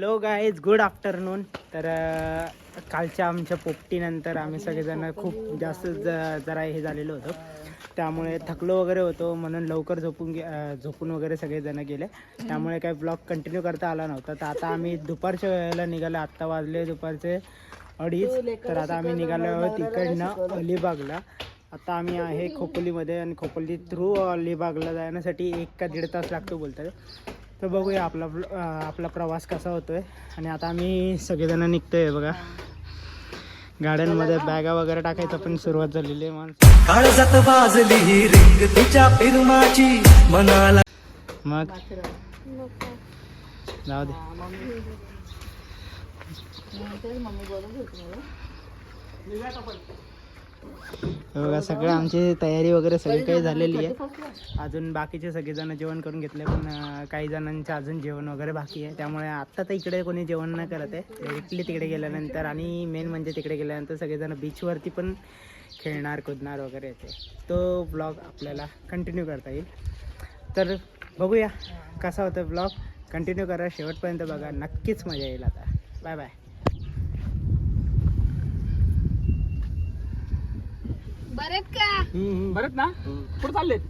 Hello guys, good afternoon. तर कालच्या आमच्या पोपटीनंतर आम्ही सगळेजण खूप जास्त जरा हे झालेलो होतो, त्यामुळे थकलो वगैरे होतो, म्हणून लवकर झोपून वगैरे सगळेजण गेले. त्यामुळे काही ब्लॉग कंटिन्यू करता आला नव्हता. तर आता आम्ही दुपारच्या वेळेला निघालो. आत्ता वाजले दुपारचे 2:30. तर आता आम्ही निघालो आहोत तिकडनं अलिबागला. आता आम्ही आहे खोपोलीमध्ये आणि खोपोली थ्रू अलिबागला जाण्यासाठी 1 का 1.5 तास लागतो बोलतात. तर बघूया आपला प्रवास कसा होतोय. आणि आता आम्ही सगळेजण निघतोय बघा. गाड्यांमध्ये बॅगा वगैरे टाकायचं पण सुरुवात झालेली आहे. काळजात वाजली रिंग तुझ्या फिरमाची मनाला. मग जाऊ दे. बघा सगळं आमची तयारी वगैरे सगळी काही झालेली आहे. अजून बाकीचे सगळेजण जेवण करून घेतले, पण काही जणांचं अजून जेवण वगैरे बाकी आहे. त्यामुळे आत्ता तर इकडे कोणी जेवण नाही करत आहे. डायरेक्टली तिकडे गेल्यानंतर आणि मेन म्हणजे तिकडे गेल्यानंतर सगळेजण बीचवरती पण खेळणार कुदणार वगैरे येते. तो ब्लॉग आपल्याला कंटिन्यू करता येईल. तर बघूया कसा होता ब्लॉग. कंटिन्यू करा, शेवटपर्यंत बघा, नक्कीच मजा येईल. आता बाय बाय. बरत ना कुठं चाललेत?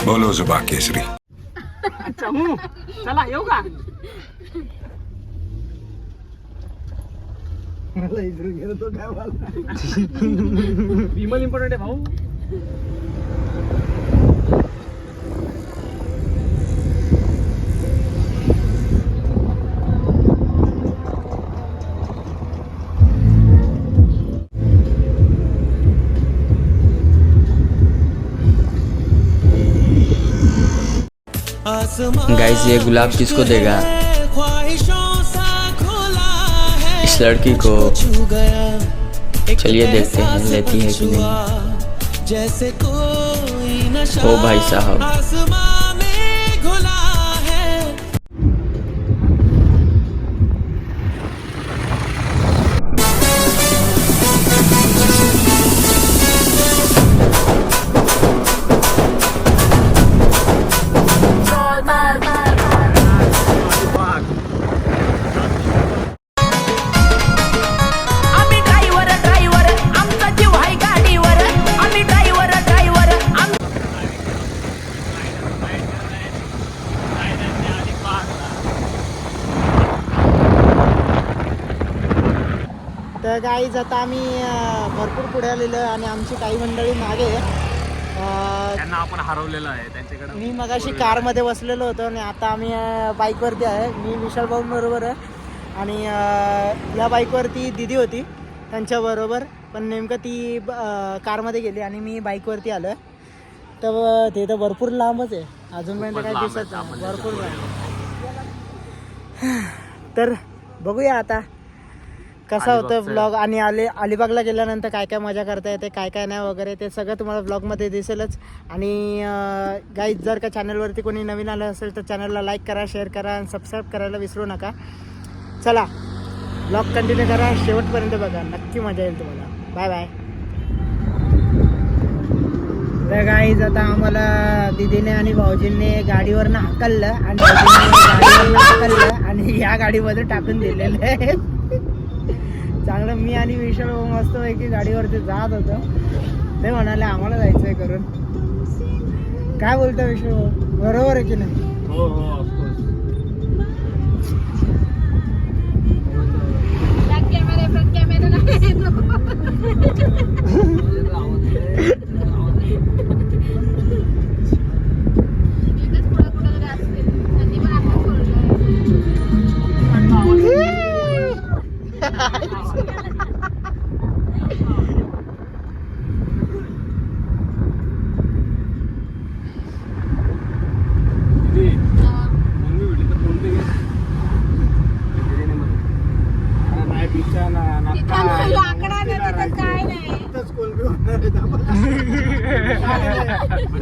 बोलो जुबा केसरी. अच्छा चला येऊ का? विमल इम्पॉर्टंट आहे भाऊ. गाइस, ये गुलाब किसको देगा? इस लड़की को. चलिए देखते हैं लेती है कि नहीं. ओ भाई साहब, तर गाईज आता आम्ही भरपूर पुढे आलेलो आहे आणि आमची काही मंडळी मागे. त्यांना आपण हरवलेलं आहे त्यांच्याकडे. मी मगाशी कारमध्ये बसलेलो होतो आणि आता आम्ही बाईकवरती आहे. मी विशाल भाऊंबरोबर आहे आणि या बाईकवरती दिदी होती त्यांच्याबरोबर, पण नेमकं ती कारमध्ये गेली आणि मी बाईकवरती आलो आहे. तर ते तर भरपूर लांबच आहे, अजूनपर्यंत काही दिसत नाही, भरपूर लांब. तर बघूया आता कसा होतं ब्लॉग. आणि अलिबागला गेल्यानंतर काय काय मजा करता येते, काय काय नाही वगैरे, ते सगळं तुम्हाला ब्लॉगमध्ये दिसेलच. आणि गाईज, जर का चॅनलवरती कोणी नवीन आलं असेल तर चॅनलला लाईक करा, शेअर करा आणि सबस्क्राईब करायला विसरू नका. चला ब्लॉग कंटिन्यू करा, शेवटपर्यंत बघा, नक्की मजा येईल तुम्हाला. Bye bye. तर गाईज आता आम्हाला दीदीने आणि भाऊजींनी गाडीवरनं हाकललं आणि या गाडीमध्ये टाकून दिलेलं आहे. चांगलं. मी आणि विशाल मस्त पैकी गाडीवरती जात होतो. ते म्हणाले आम्हाला जायचं आहे करून. काय बोलतो विशाल, बरोबर आहे की नाही? हो हो ऑफकोर्स.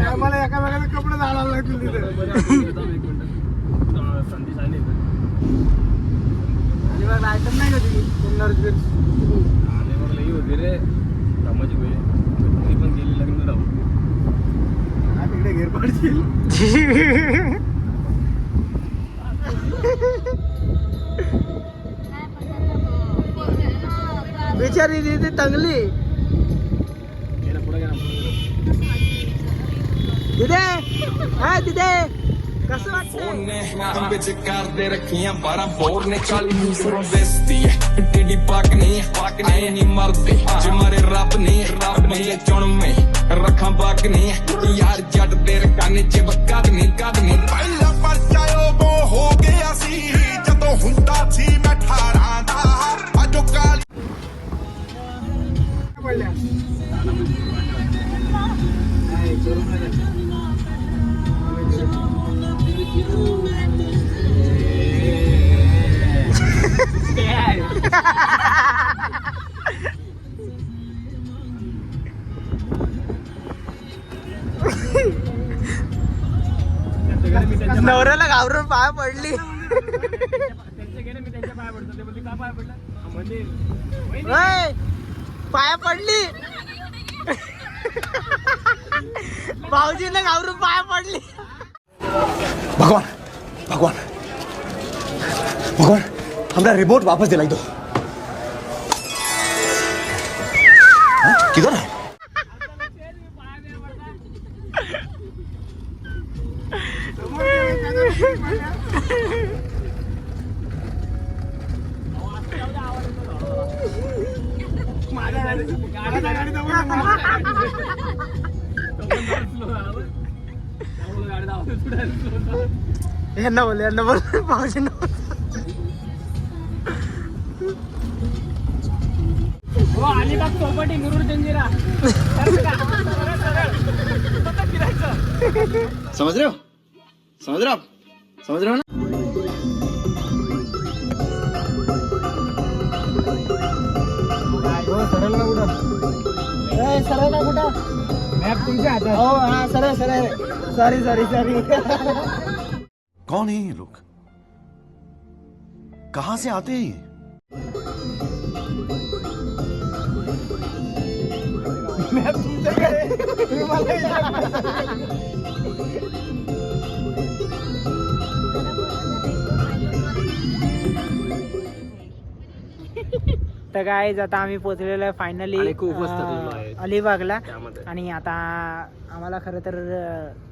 आम्हाला एकामेकाला कपडे घालायला लागतील तिथे. संधी झाली आयटम नाही का तुम्ही होती रे कामाची वेळ मी पण गेली लग्न राहू तिकडे घेर पडशील. बिचारी दिदी तंगली. दिदे हा दिदे कसं वाटतं? ਵਿੱਚ ਕਰਦੇ ਰੱਖੀਆਂ 12 ਬੋਰ ਨੇ 40 ਨੂੰ ਸਰਵੈਸਤੀ ਹੈ ਟੇਡੀ ਪੱਕ ਨਹੀਂ ਆਏ ਨਹੀਂ ਮਰਦੇ ਜੇ ਮਾਰੇ ਰੱਬ ਨੇ ਚੁਣਵੇਂ ਰੱਖਾਂ ਬਾਕ ਨਹੀਂ ਯਾਰ ਜੱਟ ਤੇਰੇ ਕੰਨ 'ਚ ਵਕਤ ਨਹੀਂ ਪਹਿਲਾ ਪਰਚਾ ਉਹ ਹੋ ਗਿਆ ਸੀ ਜਦੋਂ ਹੁੰਦਾ ਸੀ ਮੈਂ 18 ਦਾ ਅਜੋ ਕਾਲ नवऱ्याला घाबरून पाय पडली. ओय, पाया पडली. भाऊजीने घाबरून पाया पडली. भगवान भगवान भगवान हमरा रिमोट वापस दिलाई दो. हाँ? किधर है? यांना बोल भाऊजींना अलिबाग चौपाटी मुरुड जंजिरा. समझ रहे हो ना? सरळ ना कुठं मॅप तुमच्या हातात. हो हा सरळ सॉरी. कौन है ये लोग? कहां से आते हैं ये? मॅप तुमच्याकडे तुम्ही मला तर गाईज आता आम्ही पोहोचलेलो आहे फायनली अलिबागला. आणि आता आम्हाला खरं तर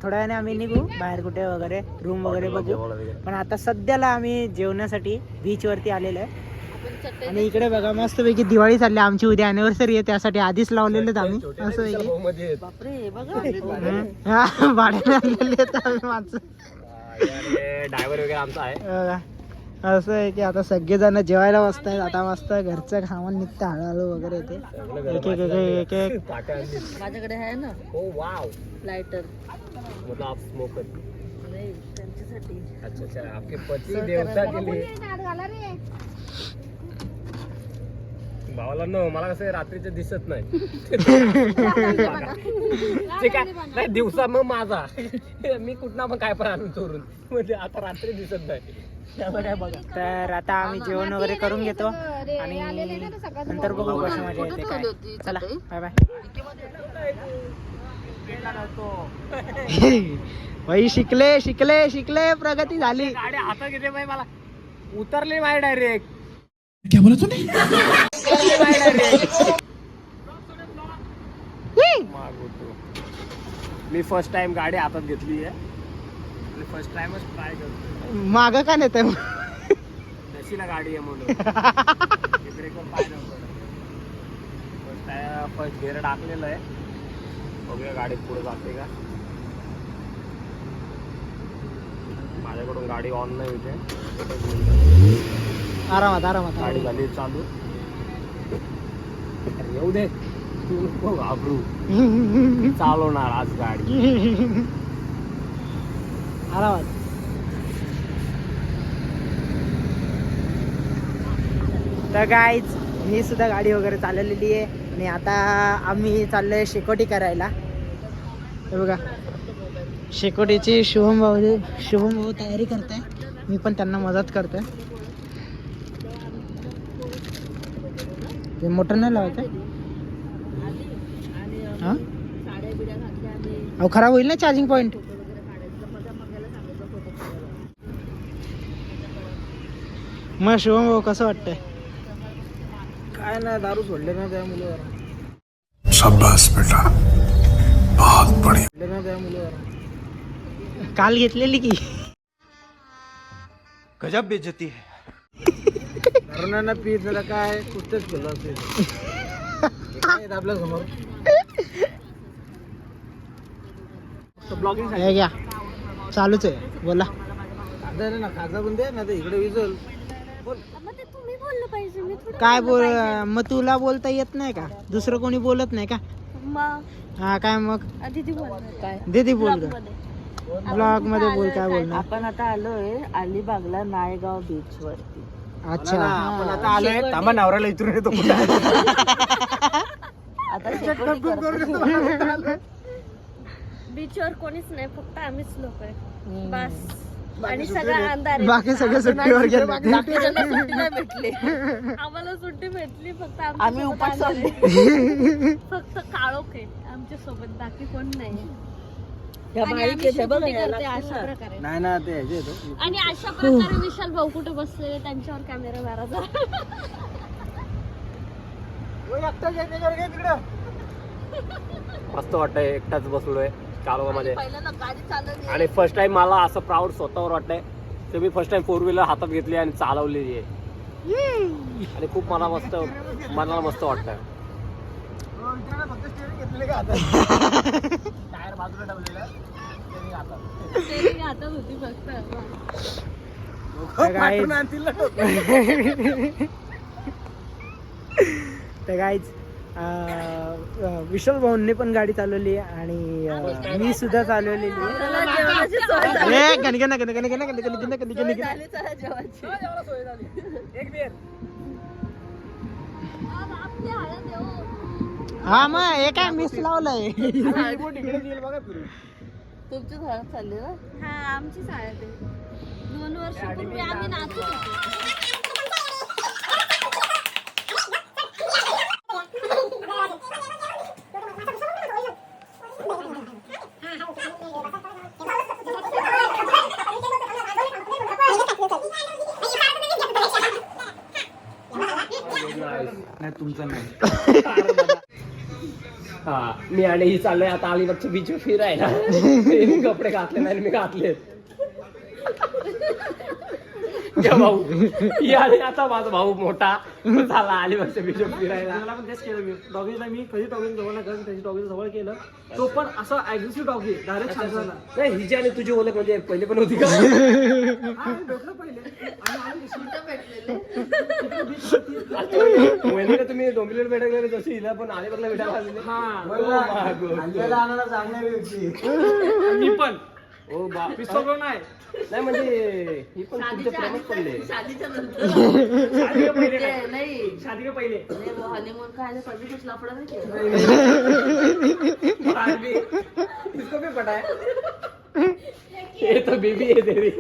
थोड्या वेळाने आम्ही निघू बाहेर कुठे वगैरे रूम वगैरे बघू. पण आता सध्याला आम्ही जेवणासाठी बीच वरती आलेलो आहे. आणि इकडे बघा मस्तपैकी दिवाळी चालली आमची. उद्या अॅनिव्हर्सरी आहे त्यासाठी आधीच लावलेले आम्ही असं हा भाड्याने आणलेले आहेत आम्ही माणसं. ड्रायव्हर वगैरे आमचा आहे. असं आहे की आता सगळेजण जेवायला बसतायत. आता मस्त घरचं खावण निघतं हळूहळू वगैरे ते एक माझ्याकडे आहे ना. ओ वाव लायटर मतलब आप स्मोकर. नाही त्यांच्यासाठी. अच्छा आपके पती देवता के लिए. भावाला न मला कसं रात्रीचं दिसत नाही. ते काय नाही दिवसा मग माझा मी कुठला मग काय पण आणून चोरून म्हणजे आता रात्री दिसत नाही. तर आता आम्ही जेवण वगैरे करून घेतो आणि नंतर बघू कशी मजा येते काय. चला बाय बाय. भाई शिकले प्रगती झाली. गाडी हातात घेते बाई मला उतरले बाहेर डायरेक्ट. क्या बोला तूने? मी फर्स्ट टाइम गाडी हातात घेतली आहे. फर्स्ट टाइमच ट्राय करतो. माग का नेत नशीला गाडी आहे म्हणून ब्रेकवर पाय नव्हतं. फर्स्ट गेअर टाकलेलं आहे. बघूया गाडी पुढे जाते का. माझ्याकडून गाडी ऑन नाही होते. आरामात गाडी झाली चालू. येऊ दे तू नको घाबरू. चालवणार आज गाडी आरामात. तर गाईज मी सुद्धा गाडी वगैरे चालवलेली आहे आणि आता आम्ही चाललोय शेकोटी करायला. हे बघा शेकोटीची शुभम भाऊ तयारी करताय. मी पण त्यांना मदत करतोय. ते मोटर नाही लावायचं हां साड्या बिड्या घातल्या आम्ही अहो खराब होईल ना चार्जिंग पॉईंट. फोटो वगैरे काढायचं मग मगायला सांगितलं फोटो काढायला. मग शिवम भाऊ कसं वाटतंय? काय नाही दारू सोडले ना त्या मुलीवर शाबाश बेटा, बहुत बढ़िया. सोडले ना त्या मुलीवर काल घेतलेली की गजब बेइज्जती है. तरुणांना पीत जरा काय कुठेच केलं असेल काय आपल्या समोर ब्लॉगिंग हे घ्या चालूच आहे बोला. खाजा ना खाजा पण दे ना तर इकडे विजल बोल. मग ते तुम्ही बोललं पाहिजे मी थोडं काय बोललं बोल पाहिजे. मग तुला बोलता येत नाही का? दुसरं कोणी बोलत नाही का? मग हा काय मग दीदी बोलणार काय दीदी बोल ग. मध्ये. ब्लॉग मध्ये बोल काय बोलणार. आपण आता आलोय अलिबागला नायगाव बीच वरती. अच्छा आपण आता आलोय थांबा नवऱ्याला इथून येतो कुठे आता बीचवर कोणीच नाही फक्त आम्हीच लोक आहे बस. आणि सगळं अंधार आहे. बाकी सगळे सुट्टीवर गेले. बाकीच्यांना सुट्टी नाही भेटली आम्हाला सुट्टी भेटली फक्त आम्ही उपास फक्त काळोख आहे आमच्या सोबत बाकी कोण नाही. आणि आम्ही शूटिंग करते अशा प्रकारे. नाही ना ते ह्याचे येतो आणि अशा प्रकारे विशाल भाऊ कुठे बसले त्यांच्यावर कॅमेरा मारायचा. मस्त वाटतंय एकटाच बसलोय कालवामध्ये पहिल्यांदा गाडी चालवली आणि फर्स्ट टाइम मला असं प्राऊड स्वतःवर वाटतंय तर मी फर्स्ट टाइम 4 व्हीलर हातात घेतली आणि चालवलेली आहे आणि खूप मनाला मस्त वाटतंय. स्टेरिंग हातात होती फक्त. तर गाईच विशाल भाऊंनी पण गाडी चालवली आणि मी सुद्धा चालवलेली आहे. चला जेवणाची सोय झाली. ए, कणिक ना, कणिक ना, कणिक ना, कणिक ना, कणिक ना, कणिक ना. झाली चला जेवायची. आपली हळद आहे, हो. हा मग हे काय मिस लावलंय. तुमची हळद चालली ना. हा आमचीच हळद आहे. 2 वर्षापूर्वी आम्ही नाचत होतो. नाही तुमचं नाही हा मी आणि ही चाललोय आता अलिबागच्या बीच फिरायला. मी कपडे घातले नाही मी घातले भाऊ ही आणि आता माझा भाऊ मोठा झाला अलिबागच्या बीच फिरायला. मला पण तेच केलं मी डॉगीला मी कधी डॉगीला जवळ नाही करत त्याची डॉगीला जवळ केलं तो पण असं ॲग्रेसिव्ह डॉगी डायरेक्ट सांगला नाही हिची आणि तुझी ओळख म्हणजे पहिले पण होती का? भेटलं पहिले वहिनीला तुम्ही डोंबिवलीला भेटायला गेले जशी हिला पण अलिबागला भेटायला आलेले. मी पण ओ बाप विसरलो नाही नाही म्हणजे ही पण तुमच्या प्रेमात पडले. शादीच्या नंतर नाही शादी के पहिले हनीमून खायला कधीच लफडा नाही केला. इसको भी पता है ये तो बेबी है तेरी.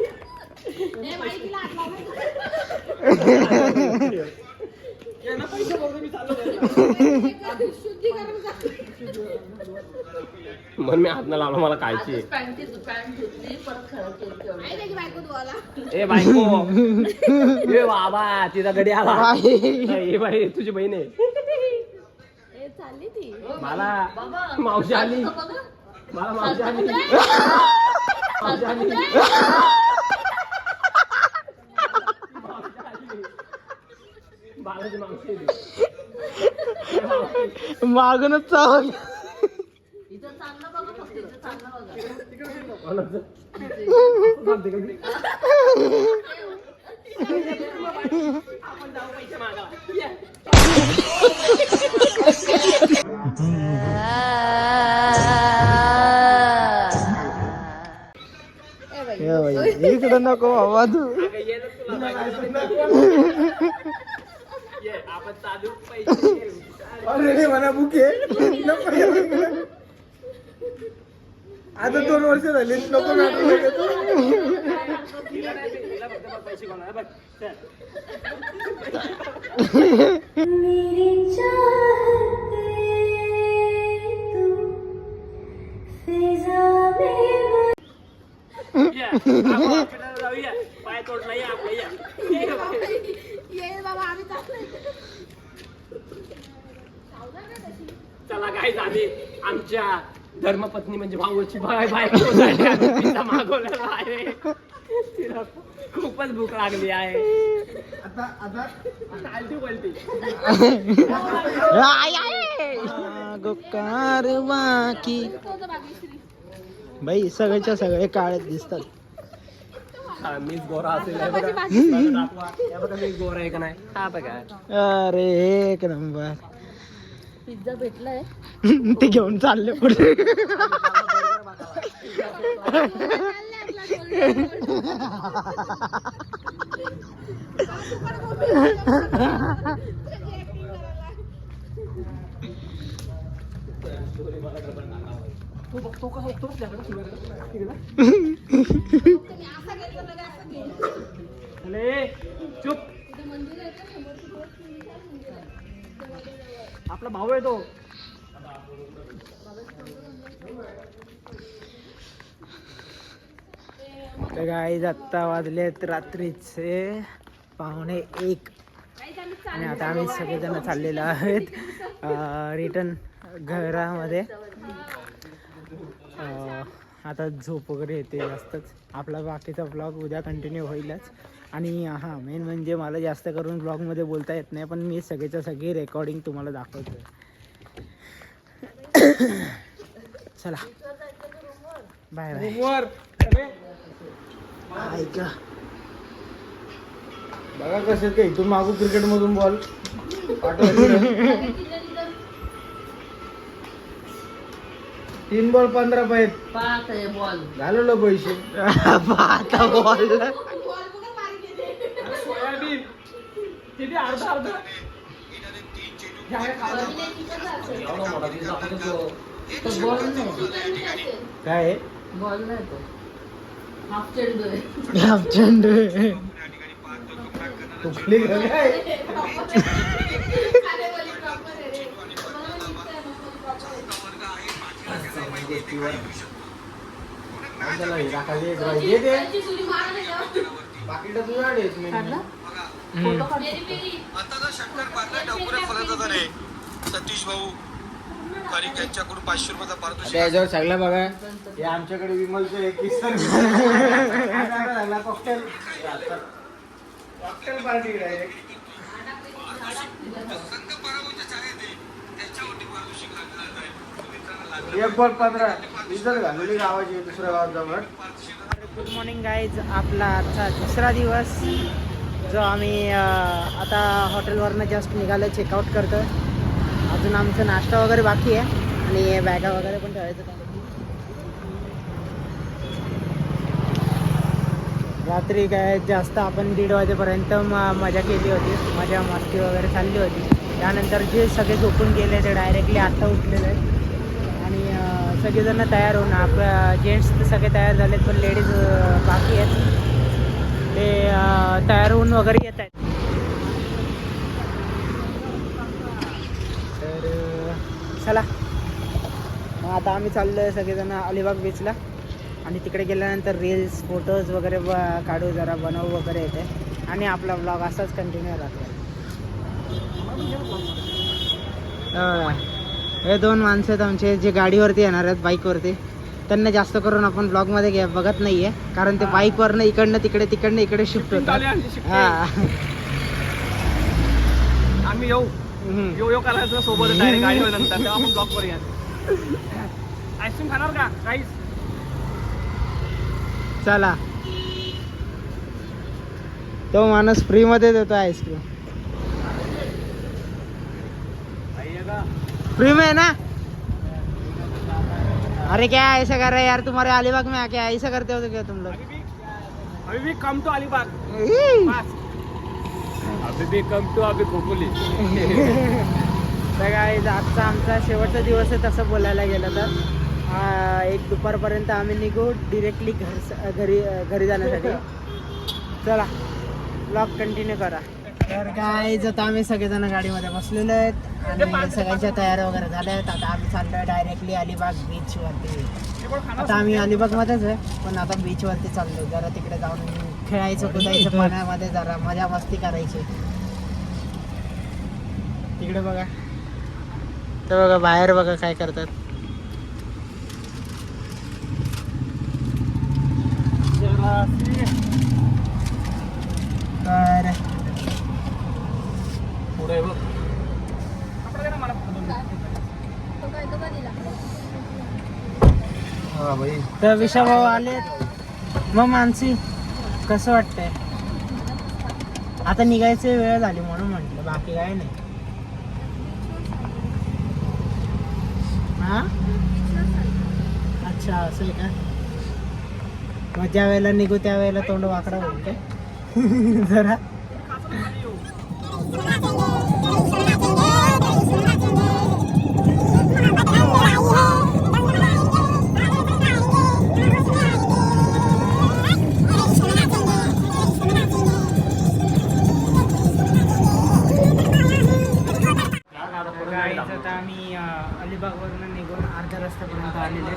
मन मी हात न लावला मला खायची. पॅन्ट धुतली परत खराब केली. ए बायको ए बाबा तिचा गडी आला. ए बाई तुझी बहीण आहे. चालली ती मला मावशी आली. मला मावशी आली. मावशी आली. बालाजी मावशी आली. मागूनच चावल. इथं चाललं बघा फक्त इथं चाललं बघा. आपण जाऊ पैसे मागा. इकडं नको आवाज. आपण चालू पैसे ऑलरेडी मला बुक आहे आता 2 वर्ष झाली नको पैसे कोणा बघ. मेरी गाईज आम्ही आमच्या धर्मपत्नी म्हणजे भाऊची बायको पिझ्झा मागवलेला आहे. तिला खूपच भूक लागली आहे. आता आलती बोलती गोकार बाकी बाई सगळ्याच्या सगळे काळे दिसतात. मीच गोरा असेल हे बघा. हे बघा मी गोरा आहे का नाही. हा बघा अरे एक नंबर. पिझ्झा भेटलाय. ते घेऊन चालले पुढे. चुप. आपला भाऊ आहे तो. तर गाईज आत्ता वाजलेत रात्रीचे 1:45 आणि आता आम्ही सगळेजण चाललेलो आहेत रिटर्न घरामध्ये. आता झोप वगैरे येते जास्तच. आपला बाकीचा ब्लॉग उद्या कंटिन्यू होईलच. आणि हां मेन म्हणजे मला जास्त करून ब्लॉगमध्ये बोलता येत नाही, पण मी सगळीच्या सगळी रेकॉर्डिंग तुम्हाला दाखवतो. चला बाय बाय. ऐका बघा कसं काय इथून मागू क्रिकेट मधून बॉल पाठवायचं. 3 बॉल 15 पाहिजे. बॉल घालवलं पैसे. पाहता बॉल सोयाबीन किती अर्धा अर्धा काय बॉल नाही तो हाफ चेंडू आहे. चेंडू कुठली काय सतीश भाऊ खरीक यांच्याकडून 500 रुपयाचा पारितोषिक. याच्यावर सगळं बघा. हे आमच्याकडे विमलचं 21 कॉकटेल पार्टी डायरेक्ट. एक बॉल 15 इजल घालवली गावाची दुसऱ्या गावात जाऊन. Good morning guys. आपला आजचा दुसरा दिवस जो आम्ही आता हॉटेलवरनं जस्ट निघालो चेकआउट करतो. अजून आमचं नाश्ता वगैरे बाकी आहे आणि बॅगा वगैरे पण ठेवायचं काम. रात्री काय जास्त आपण 1:30 वाजेपर्यंत मजा केली होती. मजा मस्ती वगैरे चालली होती. त्यानंतर जे सगळे झोपून गेले ते डायरेक्टली आत्ता उठलेले आहेत. आणि सगळेजण तयार होऊन आपल्या जेंट्स तर सगळे तयार झालेत, पण लेडीज बाकी आहेत. ते तयार होऊन वगैरे येत आहेत. तर चला मग आता आम्ही चाललो आहे सगळेजण अलिबाग बीचला. आणि तिकडे गेल्यानंतर रील्स फोटोज वगैरे काढू, जरा बनवू वगैरे येते. आणि आपला ब्लॉग असाच कंटिन्यू राहतो. हे 2 माणसं आहेत आमचे जे गाडीवरती येणार आहेत बाईकवरती. त्यांना जास्त करून आपण ब्लॉगमध्ये बघत नाही आहे, कारण ते बाईकवरनं इकडनं तिकडे तिकडनं इकडे शिफ्ट होतात. हां आम्ही येऊ करायचं सोबत डायरेक्ट गाडीवर नंतर तेव्हा आपण ब्लॉक वर या. आईस्क्रीम खाणार का काहीच. चला तो माणूस फ्रीमध्ये देतो आईस्क्रीम. फ्री में है ना. अरे क्या ऐसा कर रहे हैं यार, तुम्हारे अलीबाग में आके ऐसा करते हो तो क्या तुम लोग. अभी भी कम टू अलीबाग. अभी भी कम टू अभी खोपोली. आजचा आमचा शेवटचा दिवस आहे तसं बोलायला गेलं तर. 1 दुपारपर्यंत आम्ही निघू डिरेक्टली घरी जाण्यासाठी. चला ब्लॉग कंटिन्यू करा. तर काय आता आम्ही सगळेजण गाडीमध्ये बसलेलो आहेत आणि सगळ्यांच्या तयाऱ्या वगैरे झाल्या आहेत. आता आम्ही चाललो डायरेक्टली अलिबाग बीचवरती. आता आम्ही अलिबागमध्येच आहे, पण आता बीचवरती चाललो. जरा तिकडे जाऊन खेळायचं कुदायचं पाण्यामध्ये, जरा मजा मस्ती करायची. तिकडे बघा तर बघा बाहेर बघा काय करतात. तर पुढे बघ. तर विशा भाऊ आले. मग मानसी कसं वाटतंय? आता निघायची वेळ झाली म्हणून म्हटलं, बाकी काय नाही. हा अच्छा असं आहे का? मग ज्या वेळेला निघू त्या वेळेला तोंड वाकडा होईल काय जरा. आता आम्ही अलिबागवरून निघून अर्ध्या रस्त्यापर्यंत आलेले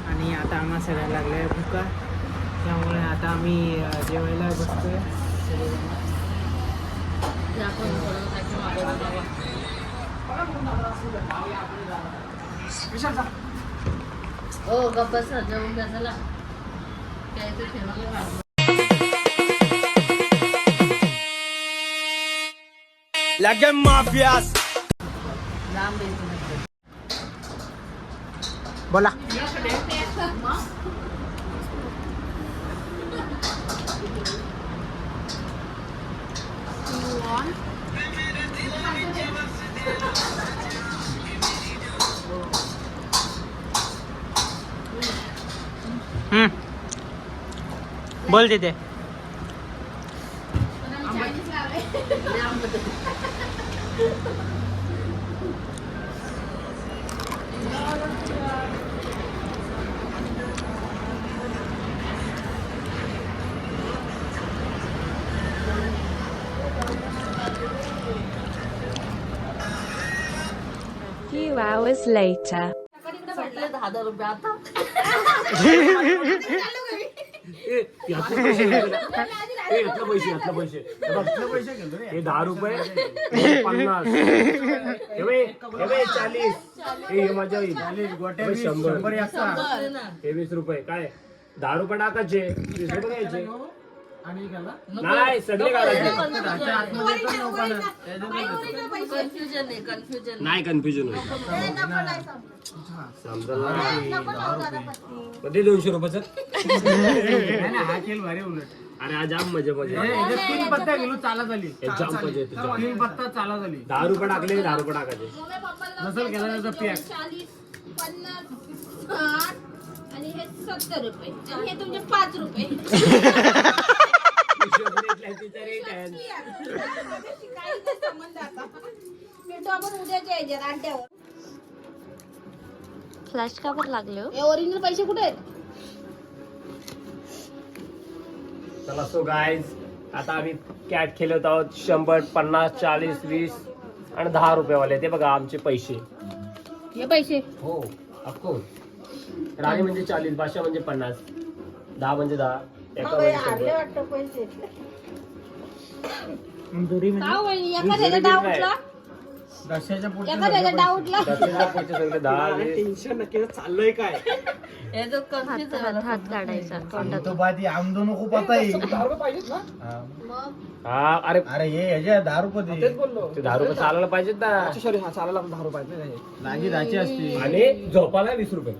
आणि आता आम्हाला सगळ्याला लागलं आहे भुका. त्यामुळे आता आम्ही जेवायला बसतोय हो गप्पा जेवून बसायला काय ते ठेवलं. लगे माफियास. बोला. बोल तिथे. Few hours later. 10,000 रुपये आता. पैसे हे 10 रुपये 50 40 हे मजा येईल. 100 हे 20 रुपये काय 10 रुपये टाकायचे 20 रुपये घ्यायचे. नाही सगळे घालायचे. कन्फ्युजन नाही कन्फ्युजन होईल. समजा कधी 200 रुपयाचं. अरे आज जाम मजा मजा. तीन पत्ता गेलो चालत आली. जाम मजा येते. तीन पत्ता चालत आली. 10 रुपये टाकले 10 रुपये टाकायचे. नसल केला तर पॅक 40, 50, 60 आणि हे 70 रुपये आणि हे तुमचे 5 रुपये. फ्लॅश का बरं लागले हो? ओरिजिनल पैसे कुठे आहेत? चला सो गाईज आता आम्ही कॅट खेळत आहोत. 100, 50, 40, 20 आणि 10 रुपयेवाले. ते बघा आमचे पैसे. हे पैसे हो ऑफकोर्स. राणी म्हणजे 40, बादशाह म्हणजे 50, 10 म्हणजे 10, एका म्हणजे 100. दुरी एखाद्याचा डाव उठला दशाच्या एखाद्याचा डाव उठला दसऱ्याच्या पुढचे सगळे 10. टेन्शन नक्की चाललंय काय. हात काढायचा तोंडात. तो बात आमदो नको पता हा अरे अरे हे ह्याच्या 10 रुपये दे. ते 10 रुपये चालायला पाहिजेत ना. चालायला 10 रुपये लागी जायची असते. आणि झोपाला 20 रुपये.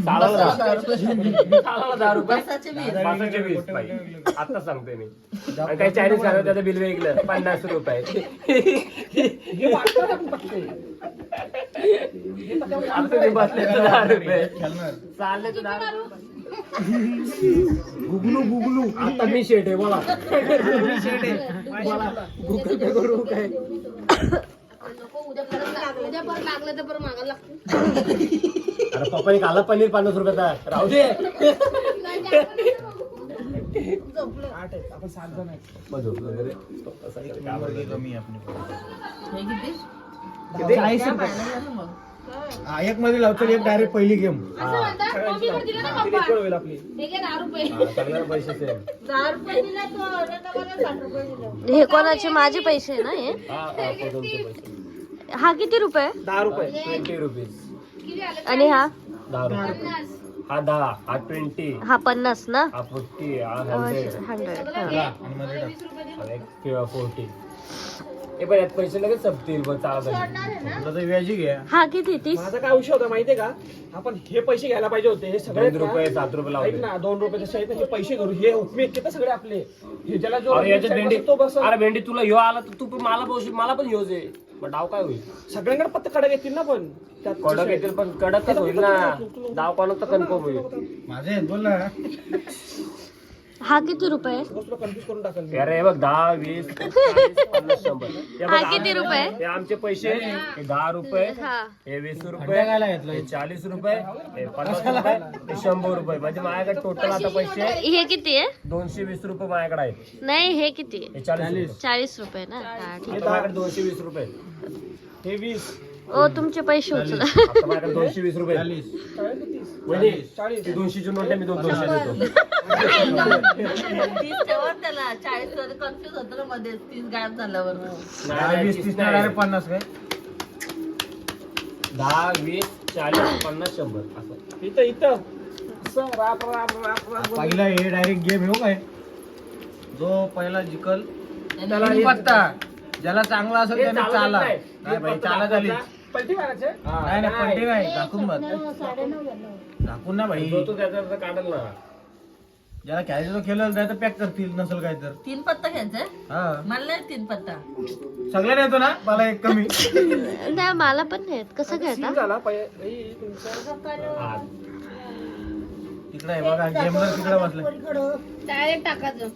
चालायला 10 रुपये. बसाचे 20 पाहिजे. आता सांगते मी. आणि काही चायनीज खाणं त्याचं बिल वेगळं 50 रुपये. आता तुम्ही बसले तर 10 रुपये. चालले तर 10 रुपये. गुगलू गुगलू. आता मी शेट आहे बोला. मी शेट आहे बोला. गुगल पे करू काय. उद्या परत लागलं तर परत मागायला लागतं. अरे पप्पाने खाला पनीर 50 रुपयाचा. राहू दे. आपण 7 जण आहे. मग झोपलो वगैरे. पप्पा सगळे कामाला कमी आपली किती? 40 रुपये. एक मध्ये लावतो एक डायरेक्ट पहिली गेम. असं म्हणतात कॉफी पण दिलं ना किती पप्पा. होईल आपली? हे घे 10 रुपये. सगळ्या पैसे सेम. 10 रुपये दिले तो मला 60 रुपये दिले. हे कोणाचे माझे पैसे आहे ना हे? हा तुमचे पैसे. हा किती रुपये 10 रुपये 20 रुपीज आणि हा 10 रुपये हा 10 हा 20 हा 50 ना हा 50 हा 100 100 40 हे पण यात पैसे लगेच संपतील बघ चालत व्याजी घ्या. हा किती 30 माझा काय विषय होता माहितीये का आपण हे पैसे घ्यायला पाहिजे होते हे सगळे 2 रुपये 7 रुपये ऐक लावले ना 2 रुपये जसे आहेत ना, हे पैसे करू हे उपयोग घेतात सगळे आपले हे ज्याला जो अरे याच्यात भेंडी तो बस अरे भेंडी तुला ह्यो आला तर तू पण मला पण ह्योच आहे मग डाव काय होईल सगळ्यांकडे पत्ते कडक येतील ना पण त्यात कडक येतील पण कडकच होईल ना डाव कोणाचा कन्फर्म होईल माझे आहेत, बोल ना. हा किती रुपये तुला कन्फ्युज करून टाकल अरे हे बघ 10 20 40 50 100 हे बघ, हा किती रुपये हे आमचे पैसे हे 10 रुपये हा हे 20 खड्डा रुपये घालायला घेतलं. हे 40 रुपये हे 50 रुपये हे 100 रुपये म्हणजे माझ्याकडे टोटल आता पैसे हे किती आहे 220 रुपये माझ्याकडे आहेत नाही हे किती आहे हे 40 रुपये 40 रुपये ना हा ठीक हे माझ्याकडे 220 रुपये हे 20 ओ तुमचे पैसे उचला आता माझ्याकडे 220 रुपये वहिनी, ती 200 ची नोट आहे मी 200 देतो त्याला 40 कन्फ्युज होतं ना मध्ये 30 गायब झाल्यावर नाही, 20 30 डायरेक्ट 50 काय 10 20 40 50 100 असं इथं असं राप राप राप राप पहिला हे डायरेक्ट गेम हो काय जो पहिला जिकल त्याला तीन पत्ता ज्याला चांगला असेल हे त्याने चालत चाला नाही. नाही बाई हे चाला फक्त झाली पलटी मारायचे नाही नाही पलटी नाही दाखवून बघ दाखवून ना भाई जो तो त्याचा काढल ना ज्याला खेळायचं तो खेळेल नाही तर पॅक करतील नसेल काय तर 3 पत्ता घ्यायचा हा मला नाही 3 पत्ता सगळ्यांना येतो ना मला एक कमी नाही मला पण नाही येत. कसं खेळता झाला पहिले हा. तिकडे आहे बघा गेमवर तिकडे बसले डायरेक्ट टाकायचं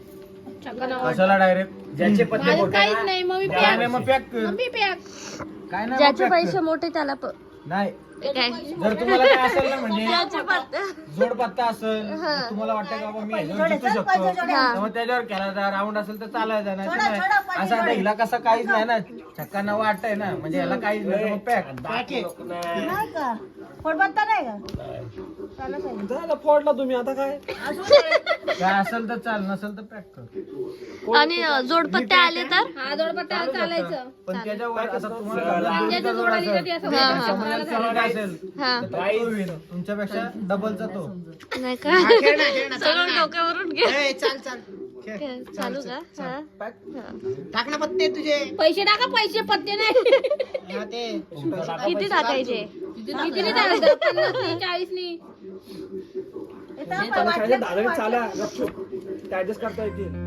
कशाला डायरेक्ट ज्याचे पत्ते मोठे काहीच नाही मग मी काय नाही मग पॅक कर मी पॅक काय नाही ज्याचे मग pack पैसे कर. मोठे त्याला नाही काय जर तुम्हाला काय असेल ना म्हणजे ज्याचे पत्ते जोड पत्ता असेल तर तुम्हाला वाटतं का बाबा मी ह्याच्यावर जिंकू शकतो तर मग त्याच्यावर खेळायचा राऊंड असेल तर चालायचा नाही तर नाही असं आता हिला कसं काहीच नाही ना छक्कांना वाटतंय ना म्हणजे ह्याला काहीच नाही मग पॅक झालं फोडला तुम्ही आता काय काय असेल तर चाल नसेल तर पॅक कर आणि जोडपत्ते आले तर हा जोडपत्ता चालायचं पण त्याच्यावर असं तुम्हाला समजा जोड असेल समजा चौदा असेल हा तर तो win. तुमच्यापेक्षा डबलचा तो नाही का सगळं डोक्यावरून घे काय, चालू का हा पैसे टाका पैसे पत्ते नाही किती टाकायचे किती टाकायचं 50 40 नी दादाने चाला ऍडजस्ट करता येतील